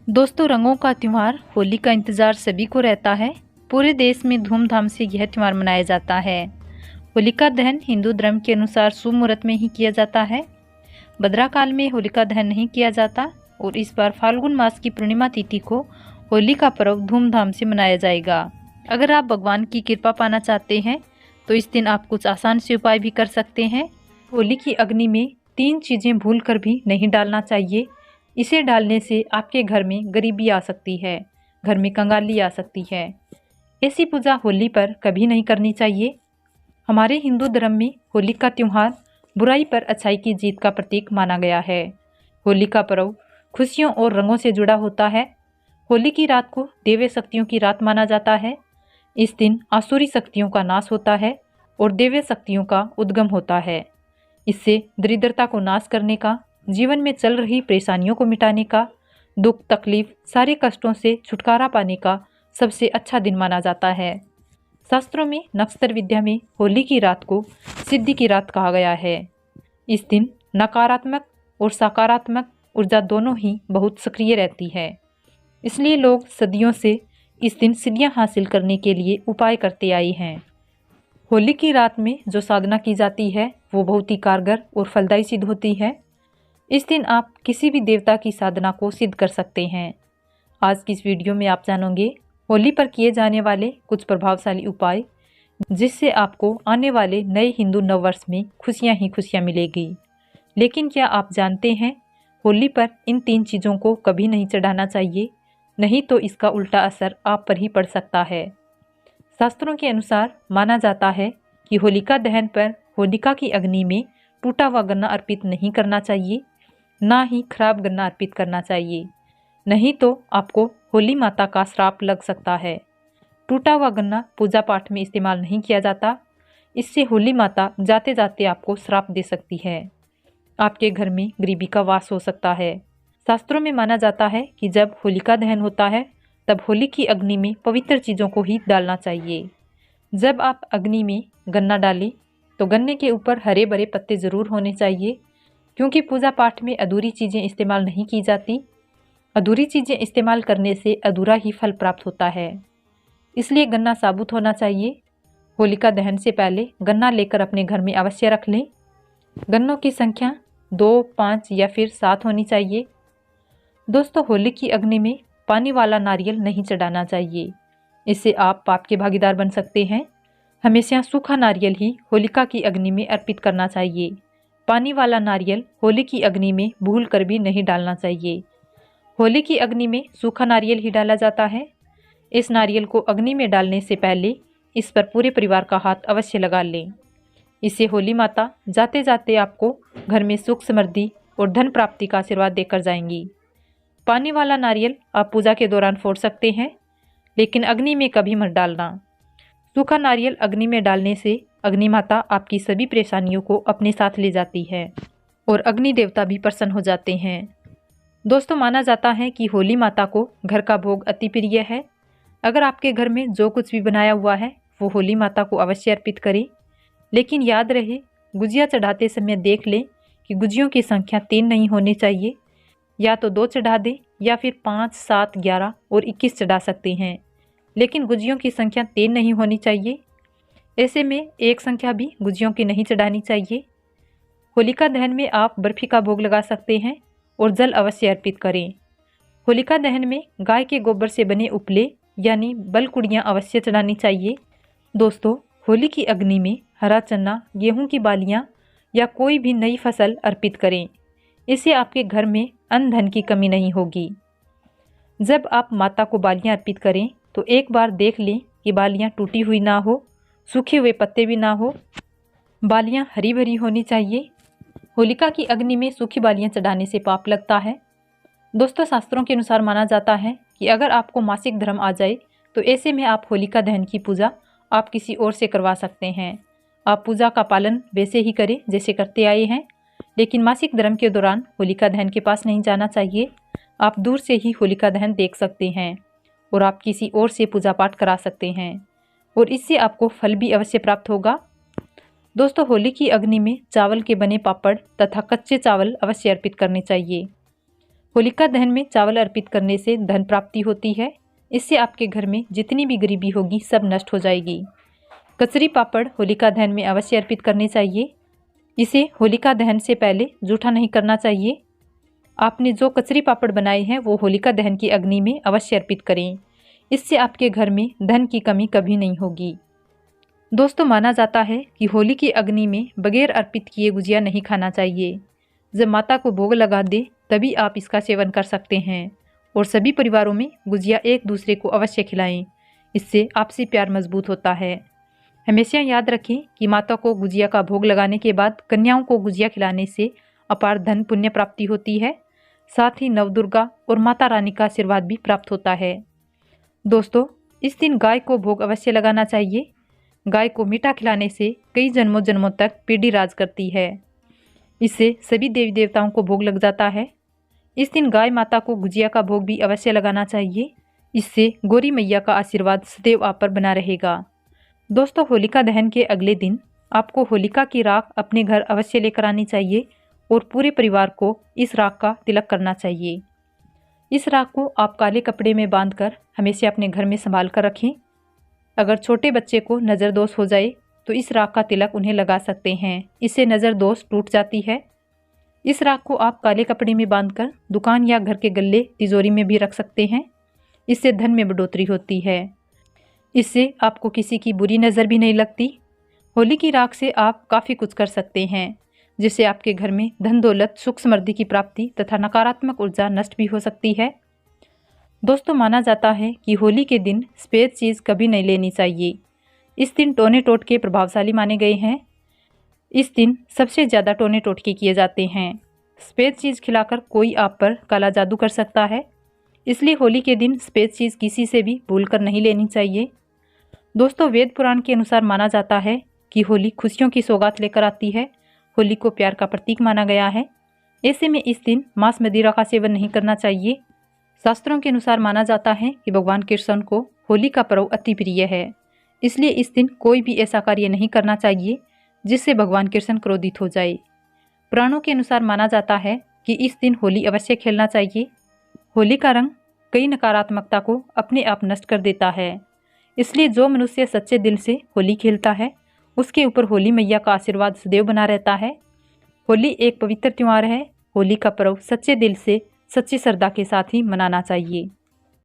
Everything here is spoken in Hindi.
दोस्तों, रंगों का त्योहार होली का इंतज़ार सभी को रहता है। पूरे देश में धूमधाम से यह त्योहार मनाया जाता है। होलिका दहन हिंदू धर्म के अनुसार शुभ मुहूर्त में ही किया जाता है। भद्रा काल में होलिका दहन नहीं किया जाता और इस बार फाल्गुन मास की पूर्णिमा तिथि को होली का पर्व धूमधाम से मनाया जाएगा। अगर आप भगवान की कृपा पाना चाहते हैं तो इस दिन आप कुछ आसान से उपाय भी कर सकते हैं। होली की अग्नि में 3 चीज़ें भूल कर भी नहीं डालना चाहिए। इसे डालने से आपके घर में गरीबी आ सकती है, घर में कंगाली आ सकती है। ऐसी पूजा होली पर कभी नहीं करनी चाहिए। हमारे हिंदू धर्म में होली का त्योहार बुराई पर अच्छाई की जीत का प्रतीक माना गया है। होली का पर्व खुशियों और रंगों से जुड़ा होता है। होली की रात को दिव्य शक्तियों की रात माना जाता है। इस दिन आसुरी शक्तियों का नाश होता है और दिव्य शक्तियों का उद्गम होता है। इससे दरिद्रता को नाश करने का, जीवन में चल रही परेशानियों को मिटाने का, दुख तकलीफ सारे कष्टों से छुटकारा पाने का सबसे अच्छा दिन माना जाता है। शास्त्रों में नक्षत्र विद्या में होली की रात को सिद्धि की रात कहा गया है। इस दिन नकारात्मक और सकारात्मक ऊर्जा दोनों ही बहुत सक्रिय रहती है। इसलिए लोग सदियों से इस दिन सिद्धियां हासिल करने के लिए उपाय करते आए हैं। होली की रात में जो साधना की जाती है वो बहुत ही कारगर और फलदायी सिद्ध होती है। इस दिन आप किसी भी देवता की साधना को सिद्ध कर सकते हैं। आज की इस वीडियो में आप जानोगे होली पर किए जाने वाले कुछ प्रभावशाली उपाय, जिससे आपको आने वाले नए हिंदू नववर्ष में खुशियां ही खुशियां मिलेगी। लेकिन क्या आप जानते हैं, होली पर इन 3 चीज़ों को कभी नहीं चढ़ाना चाहिए, नहीं तो इसका उल्टा असर आप पर ही पड़ सकता है। शास्त्रों के अनुसार माना जाता है कि होलिका दहन पर होलिका की अग्नि में टूटा हुआ गन्ना अर्पित नहीं करना चाहिए, ना ही खराब गन्ना अर्पित करना चाहिए, नहीं तो आपको होली माता का श्राप लग सकता है। टूटा हुआ गन्ना पूजा पाठ में इस्तेमाल नहीं किया जाता। इससे होली माता जाते जाते आपको श्राप दे सकती है। आपके घर में गरीबी का वास हो सकता है। शास्त्रों में माना जाता है कि जब होलिका दहन होता है तब होली की अग्नि में पवित्र चीज़ों को ही डालना चाहिए। जब आप अग्नि में गन्ना डालें तो गन्ने के ऊपर हरे भरे पत्ते ज़रूर होने चाहिए, क्योंकि पूजा पाठ में अधूरी चीज़ें इस्तेमाल नहीं की जाती। अधूरी चीज़ें इस्तेमाल करने से अधूरा ही फल प्राप्त होता है। इसलिए गन्ना साबुत होना चाहिए। होलिका दहन से पहले गन्ना लेकर अपने घर में अवश्य रख लें। गन्नों की संख्या 2, 5 या फिर 7 होनी चाहिए। दोस्तों, होली की अग्नि में पानी वाला नारियल नहीं चढ़ाना चाहिए, इससे आप पाप के भागीदार बन सकते हैं। हमेशा सूखा नारियल ही होलिका की अग्नि में अर्पित करना चाहिए। पानी वाला नारियल होली की अग्नि में भूल कर भी नहीं डालना चाहिए। होली की अग्नि में सूखा नारियल ही डाला जाता है। इस नारियल को अग्नि में डालने से पहले इस पर पूरे परिवार का हाथ अवश्य लगा लें। इससे होली माता जाते जाते आपको घर में सुख समृद्धि और धन प्राप्ति का आशीर्वाद देकर जाएंगी। पानी वाला नारियल आप पूजा के दौरान फोड़ सकते हैं, लेकिन अग्नि में कभी मत डालना। सूखा नारियल अग्नि में डालने से अग्नि माता आपकी सभी परेशानियों को अपने साथ ले जाती है और अग्नि देवता भी प्रसन्न हो जाते हैं। दोस्तों, माना जाता है कि होली माता को घर का भोग अति प्रिय है। अगर आपके घर में जो कुछ भी बनाया हुआ है वो होली माता को अवश्य अर्पित करें। लेकिन याद रहे, गुजिया चढ़ाते समय देख लें कि गुजियों की संख्या 3 नहीं होनी चाहिए। या तो 2 चढ़ा दें या फिर 5, 7, 11 और 21 चढ़ा सकते हैं, लेकिन गुजियों की संख्या 3 नहीं होनी चाहिए। ऐसे में एक संख्या भी गुजियों की नहीं चढ़ानी चाहिए। होलिका दहन में आप बर्फी का भोग लगा सकते हैं और जल अवश्य अर्पित करें। होलिका दहन में गाय के गोबर से बने उपले यानी बलकुड़ियाँ अवश्य चढ़ानी चाहिए। दोस्तों, होली की अग्नि में हरा चना, गेहूं की बालियाँ या कोई भी नई फसल अर्पित करें। इससे आपके घर में अन्न धन की कमी नहीं होगी। जब आप माता को बालियाँ अर्पित करें तो एक बार देख लें कि बालियाँ टूटी हुई ना हो, सूखे हुए पत्ते भी ना हो, बालियाँ हरी भरी होनी चाहिए। होलिका की अग्नि में सूखी बालियाँ चढ़ाने से पाप लगता है। दोस्तों, शास्त्रों के अनुसार माना जाता है कि अगर आपको मासिक धर्म आ जाए तो ऐसे में आप होलिका दहन की पूजा आप किसी और से करवा सकते हैं। आप पूजा का पालन वैसे ही करें जैसे करते आए हैं, लेकिन मासिक धर्म के दौरान होलिका दहन के पास नहीं जाना चाहिए। आप दूर से ही होलिका दहन देख सकते हैं और आप किसी और से पूजा पाठ करा सकते हैं और इससे आपको फल भी अवश्य प्राप्त होगा। दोस्तों, होली की अग्नि में चावल के बने पापड़ तथा कच्चे चावल अवश्य अर्पित करने चाहिए। होलिका दहन में चावल अर्पित करने से धन प्राप्ति होती है। इससे आपके घर में जितनी भी गरीबी होगी सब नष्ट हो जाएगी। कचरी पापड़ होलिका दहन में अवश्य अर्पित करने चाहिए। इसे होलिका दहन से पहले जूठा नहीं करना चाहिए। आपने जो कचरी पापड़ बनाए हैं वो होलिका दहन की अग्नि में अवश्य अर्पित करें। इससे आपके घर में धन की कमी कभी नहीं होगी। दोस्तों, माना जाता है कि होली की अग्नि में बगैर अर्पित किए गुजिया नहीं खाना चाहिए। जब माता को भोग लगा दे तभी आप इसका सेवन कर सकते हैं। और सभी परिवारों में गुजिया एक दूसरे को अवश्य खिलाएं। इससे आपसी प्यार मजबूत होता है। हमेशा याद रखें कि माता को गुजिया का भोग लगाने के बाद कन्याओं को गुजिया खिलाने से अपार धन पुण्य प्राप्ति होती है। साथ ही नवदुर्गा और माता रानी का आशीर्वाद भी प्राप्त होता है। दोस्तों, इस दिन गाय को भोग अवश्य लगाना चाहिए। गाय को मीठा खिलाने से कई जन्मों जन्मों तक पीढ़ी राज करती है। इससे सभी देवी देवताओं को भोग लग जाता है। इस दिन गाय माता को गुजिया का भोग भी अवश्य लगाना चाहिए। इससे गौरी मैया का आशीर्वाद सदैव आप पर बना रहेगा। दोस्तों, होलिका दहन के अगले दिन आपको होलिका की राख अपने घर अवश्य लेकर आनी चाहिए और पूरे परिवार को इस राख का तिलक करना चाहिए। इस राख को आप काले कपड़े में बांधकर हमेशा अपने घर में संभाल कर रखें। अगर छोटे बच्चे को नज़र दोष हो जाए तो इस राख का तिलक उन्हें लगा सकते हैं। इससे नज़र दोष टूट जाती है। इस राख को आप काले कपड़े में बांधकर दुकान या घर के गल्ले तिजोरी में भी रख सकते हैं। इससे धन में बढ़ोतरी होती है। इससे आपको किसी की बुरी नज़र भी नहीं लगती। होली की राख से आप काफ़ी कुछ कर सकते हैं, जिससे आपके घर में धन दौलत सुख समृद्धि की प्राप्ति तथा नकारात्मक ऊर्जा नष्ट भी हो सकती है। दोस्तों, माना जाता है कि होली के दिन सफ़ेद चीज़ कभी नहीं लेनी चाहिए। इस दिन टोने टोटके प्रभावशाली माने गए हैं। इस दिन सबसे ज़्यादा टोने टोटके किए जाते हैं। सफ़ेद चीज़ खिलाकर कोई आप पर काला जादू कर सकता है। इसलिए होली के दिन सफ़ेद चीज़ किसी से भी भूलकर नहीं लेनी चाहिए। दोस्तों, वेद पुराण के अनुसार माना जाता है कि होली खुशियों की सौगात लेकर आती है। होली को प्यार का प्रतीक माना गया है। ऐसे में इस दिन मांस मदिरा का सेवन नहीं करना चाहिए। शास्त्रों के अनुसार माना जाता है कि भगवान कृष्ण को होली का पर्व अति प्रिय है। इसलिए इस दिन कोई भी ऐसा कार्य नहीं करना चाहिए जिससे भगवान कृष्ण क्रोधित हो जाए। पुराणों के अनुसार माना जाता है कि इस दिन होली अवश्य खेलना चाहिए। होली का रंग कई नकारात्मकता को अपने आप नष्ट कर देता है। इसलिए जो मनुष्य सच्चे दिल से होली खेलता है उसके ऊपर होली मैया का आशीर्वाद सदैव बना रहता है। होली एक पवित्र त्यौहार है। होली का पर्व सच्चे दिल से सच्ची श्रद्धा के साथ ही मनाना चाहिए।